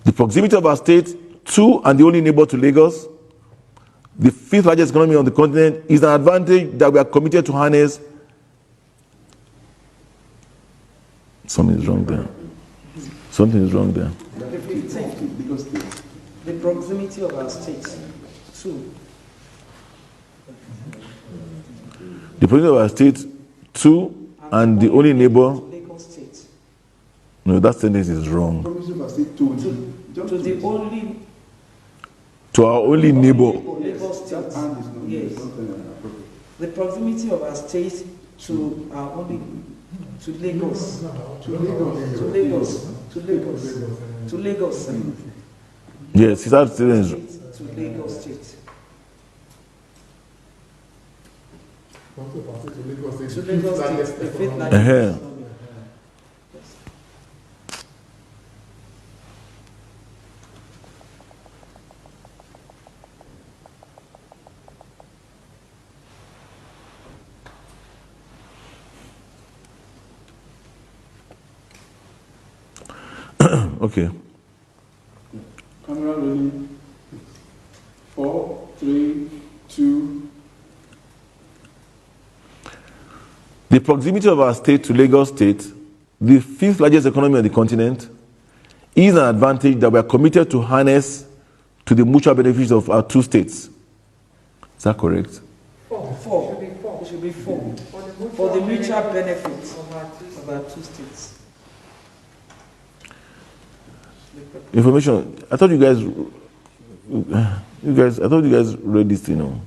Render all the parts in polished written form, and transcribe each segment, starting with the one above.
The proximity of our state to and the only neighbor to Lagos, the fifth largest economy on the continent, is an advantage that we are committed to harness. Something is wrong there. Something is wrong there. The proximity of our state to. The proximity of our state to and the only neighbor. Lagos State. No, that sentence is wrong. To the only. To our only neighbor. Lagos State. Yes. The proximity of our state to our only. To Lagos. To Lagos. To Lagos. To Lagos. Yes, it's that sentence. To Lagos State. To Lagos State. The fifth largest. Okay. Camera rolling. 4, 3, 2. The proximity of our state to Lagos State, the fifth largest economy on the continent, is an advantage that we are committed to harness to the mutual benefits of our two states. Is that correct? Four. It should be four. For the mutual benefits of our two states. Information. I thought you guys read this, you know.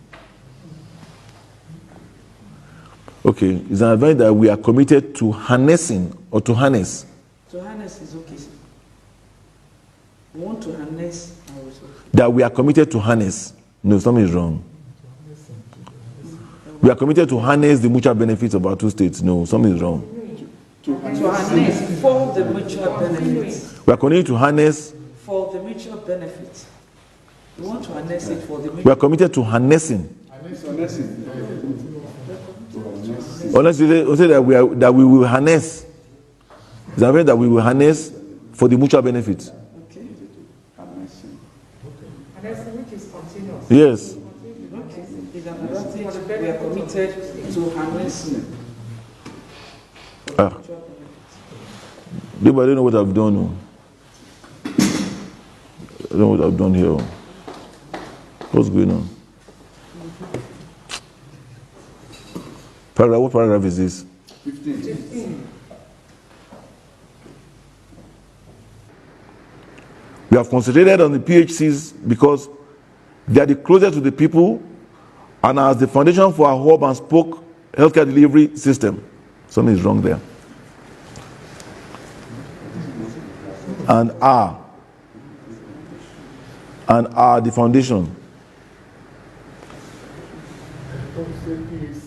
Okay, it's an advantage that we are committed to harnessing or to harness. To harness is okay. We want to harness our resources. That we are committed to harness. No, something is wrong. We are committed to harness the mutual benefits of our two states. No, something is wrong. To harness for the mutual benefits. We are committed to harness. For the mutual benefits. We want to harness it for the mutual. We are committed to harnessing. Unless we say that we will harness. It's an advantage that we will harness for the mutual benefits. Okay. Harnessing, which is continuous. Yes. Okay. It's an advantage we are committed to harnessing. I don't know what I've done. No. I don't know what I've done here. What's going on? Paragraph, what paragraph is this? 15. We have concentrated on the PHCs because they are the closest to the people and as the foundation for our hub and spoke healthcare delivery system. Something is wrong there. And are the foundation. PHC